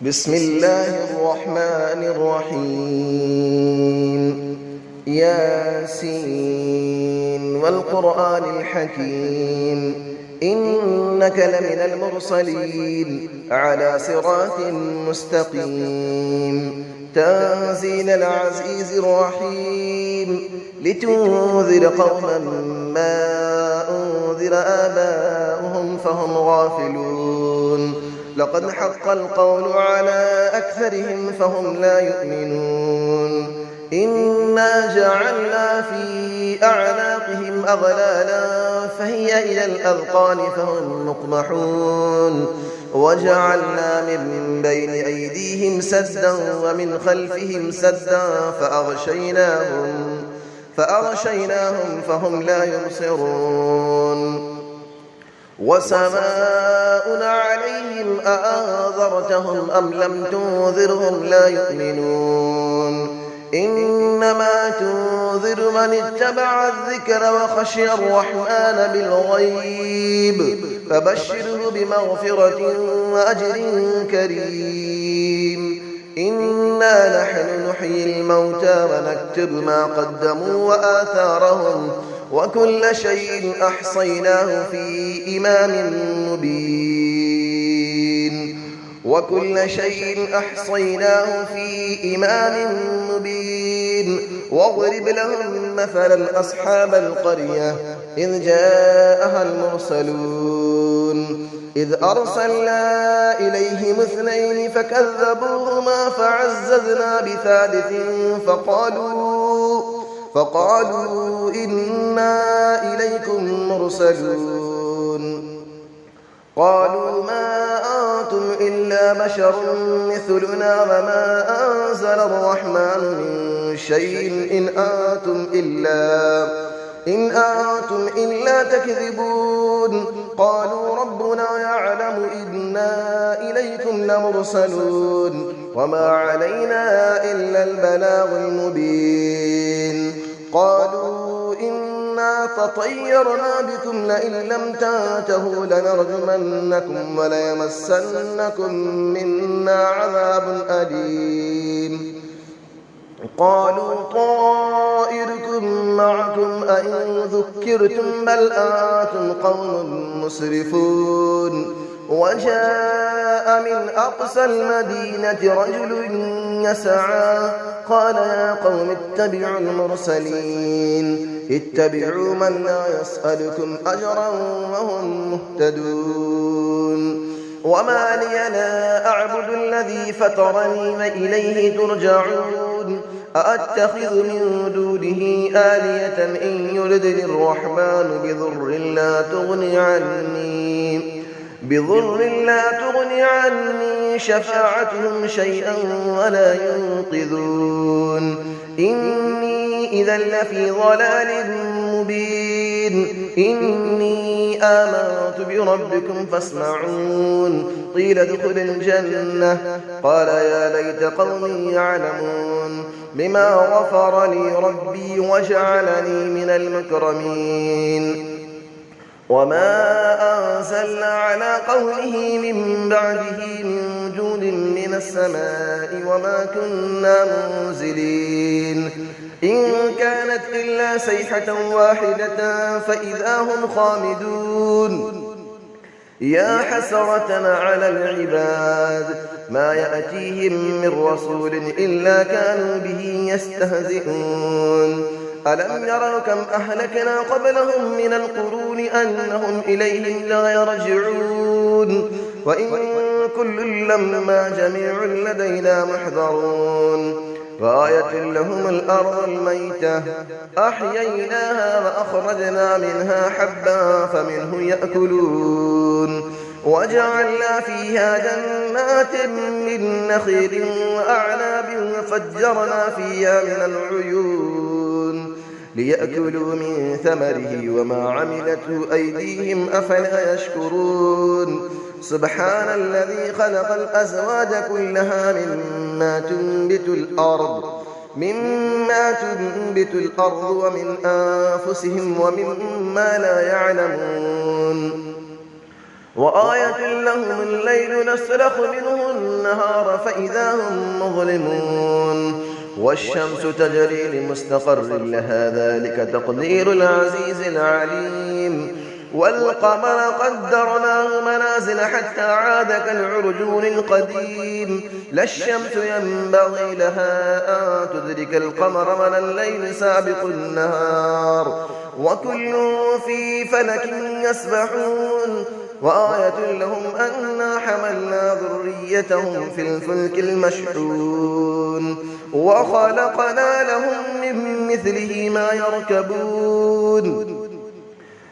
بسم الله الرحمن الرحيم ياسين والقرآن الحكيم إنك لمن المرسلين على صراط مستقيم تنزيل العزيز الرحيم لتنذر قوما ما أنذر آباؤهم فهم غافلون لقد حق القول على أكثرهم فهم لا يؤمنون إنا جعلنا في أعناقهم أغلالا فهي إلى الأذقان فهم مقمحون وجعلنا من بين أيديهم سدا ومن خلفهم سدا فأغشيناهم فهم لا يبصرون وسماء عليهم أأنذرتهم أم لم تنذرهم لا يؤمنون إنما تنذر من اتبع الذكر وخشي الرحمن بالغيب فبشره بمغفرة وأجر كريم إنا نحن نحيي الموتى ونكتب ما قدموا وآثارهم وكل شيء أحصيناه في إمام مبين واضرب لهم مثلا أصحاب القرية إذ جاءها المرسلون إذ أرسلنا إليهم 2 فكذبوهما فعززنا بثالث فقالوا إنا إليكم مرسلون قالوا ما أنتم إلا بشر مثلنا وما أنزل الرحمن من شيء إن أنتم إلا تكذبون قالوا ربنا يعلم إنا إليكم لمرسلون وما علينا إلا البلاغ المبين قالوا إنا تطيرنا بكم لئن لم تنتهوا لنرجمنكم وليمسنكم منا عذاب أليم قالوا طائركم معكم أئن ذكرتم بل أنتم قوم مسرفون وجاء من أقصى المدينة رجل يسعى قال يا قوم اتبعوا المرسلين اتبعوا من لا يسألكم أجرا وهم مهتدون وما لي لا أعبد الذي فطرني وإليه ترجعون أأتخذ من دونه آلية إن يردني الرحمن بضر لا تغني عني شفاعتهم شيئا ولا ينقذون إني إذا لفي ضلال مبين إني آمنت بربكم فاسمعون قيل ادخل الجنة قال يا ليت قومي يعلمون بما غفر لي ربي وجعلني من المكرمين وما أنزلنا على قوله من بعده من جود من السماء وما كنا منزلين إن كانت إلا صيحة واحدة فإذا هم خامدون يا حسرة على العباد ما يأتيهم من رسول إلا كانوا به يستهزئون ألم يروا كم أهلكنا قبلهم من القرون أنهم إليهم لا يرجعون وإن كل لما جميع لدينا محضرون وآية لهم الأرض الميتة أحييناها وأخرجنا منها حبا فمنه يأكلون وجعلنا فيها جنات من نخيل وأعناب وفجرنا فيها من العيون ليأكلوا من ثمره وما عملته أيديهم أفلا يشكرون سبحان الذي خلق الأزواج كلها مما تنبت الأرض ومن أنفسهم ومما لا يعلمون وآية لهم الليل نسلخ منه النهار فإذا هم مظلمون والشمس تجري لمستقر لها ذلك تقدير العزيز العليم والقمر قدرناه منازل حتى عاد كالعرجون القديم لا الشمس ينبغي لها أن تدرك القمر ولا الليل سابق النهار وكل في فلك يسبحون وآية لهم أنا حملنا ذريتهم في الفلك المشحون وخلقنا لهم من مثله ما يركبون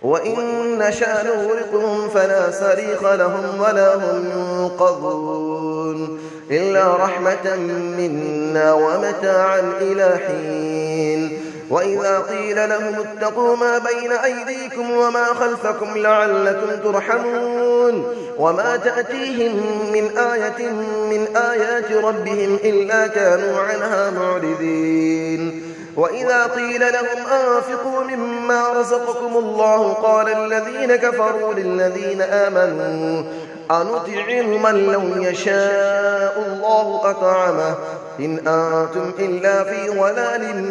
وإن نشأ نغرقهم فلا صريخ لهم ولا هم ينقذون إلا رحمة منا ومتاعا إلى حين وإذا قيل لهم اتقوا ما بين أيديكم وما خلفكم لعلكم ترحمون وما تأتيهم من آية من آيات ربهم إلا كانوا عنها معرضين وإذا قيل لهم أنفقوا مما رزقكم الله قال الذين كفروا للذين آمنوا أنطعم من لو يشاء الله أطعمه إن أنتم إلا في ضلال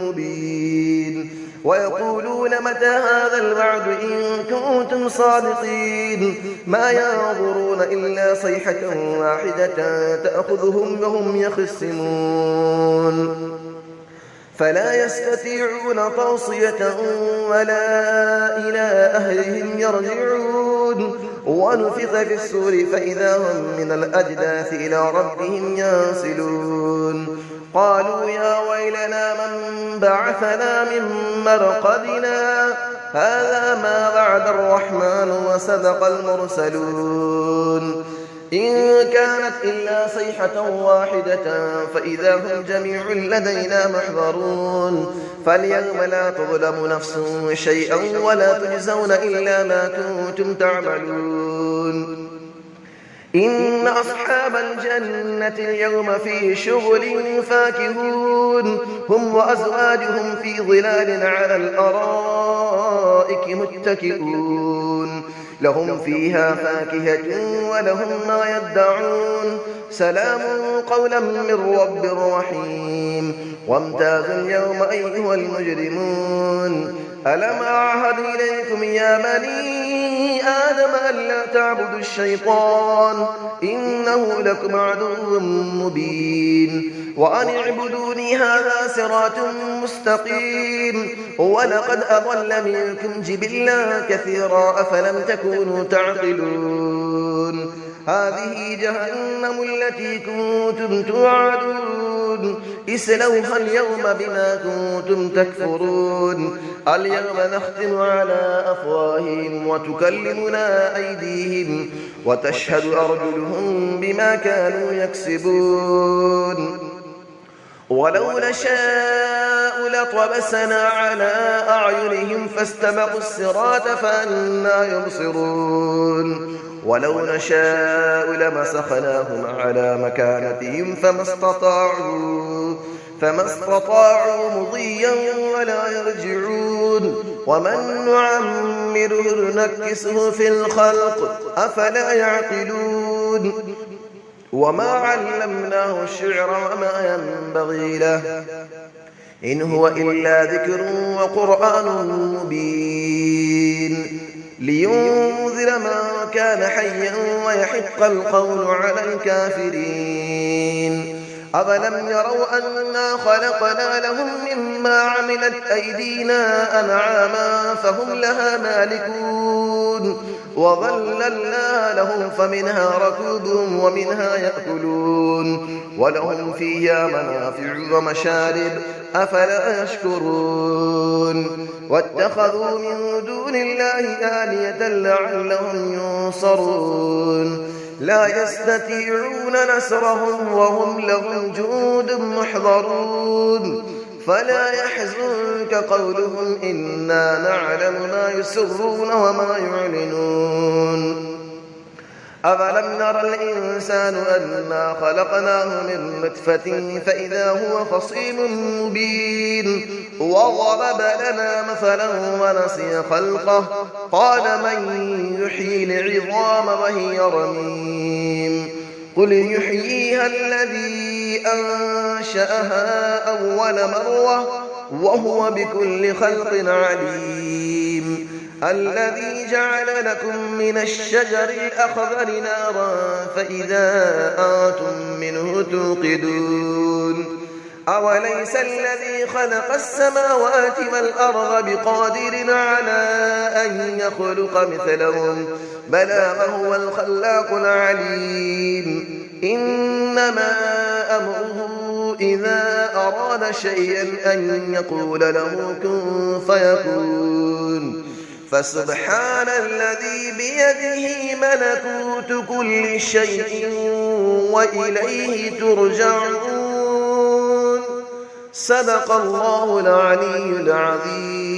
مبين ويقولون متى هذا الوعد إن كنتم صادقين ما ينظرون إلا صيحة واحدة تأخذهم وهم يخصمون فلا يستطيعون توصية ولا إلى أهلهم يرجعون ونفخ في السور فإذا هم من الأجداث إلى ربهم ينسلون قالوا يا ويلنا من بعثنا من مرقدنا هذا ما وعد الرحمن وصدق المرسلون إن كانت إلا صيحة واحدة فإذا هم جميع لدينا محضرون فاليوم لا تظلم نفس شيئا ولا تجزون إلا ما كنتم تعملون إن أصحاب الجنة اليوم في شغل فاكهون هم وأزواجهم في ظلال على الأرائك متكئون لهم فيها فاكهة ولهم ما يدعون سلام قولا من رب رحيم وامتازوا اليوم أيها المجرمون ألم أعهد إليكم يا بني آدم ألا تعبدوا الشيطان إنه لكم عدو مبين وأن اعبدوني هذا صراط مستقيم ولقد أضل منكم جبلا كثيرا أفلم تكونوا تعقلون هذه جهنم التي كنتم توعدون اسلوها اليوم بما كنتم تكفرون اليوم نختم على أفواههم وتكلمنا أيديهم وتشهد أرجلهم بما كانوا يكسبون ولو نشاء لطمسنا على أعينهم فاستبقوا الصراط فأنى يبصرون ولو نشاء لمسخناهم على مكانتهم فما استطاعوا مضيا ولا يرجعون ومن نعمره نكسه في الخلق أفلا يعقلون وما علمناه الشعر وما ينبغي له إن هو إلا ذكر وقرآن مبين لينذر من كان حيا ويحق القول على الكافرين أفلم يروا أنا خلقنا لهم مما عملت أيدينا أنعاما فهم لها مالكون وظللنا لهم فمنها ركوبهم ومنها يأكلون ولهم فيها منافع ومشارب أفلا يشكرون واتخذوا من دون الله آلية لعلهم ينصرون لا يستطيعون نصرهم وهم لهم جند محضرون فلا يحزنك قولهم إنا نعلم ما يسرون وما يعلنون أفلم نرى الإنسان أنا خلقناه من نطفة فإذا هو خصيم مبين وضرب لنا مثلا ونسي خلقه قال من يحيي العظام وهي رميم قل يحييها الذي أنشأها أول مرة وهو بكل خلق عليم الذي جعل لكم من الشجر الأخضر نارا فإذا أنتم منه توقدون أوليس الذي خلق السماوات والأرض بقادر على أن يخلق مثلهم بلى وهو الخلاق العليم إنما أمره إذا أراد شيئا أن يقول له كن فيكون فسبحان الذي بيده ملكوت كل شيء وإليه ترجعون صدق الله العلي العظيم.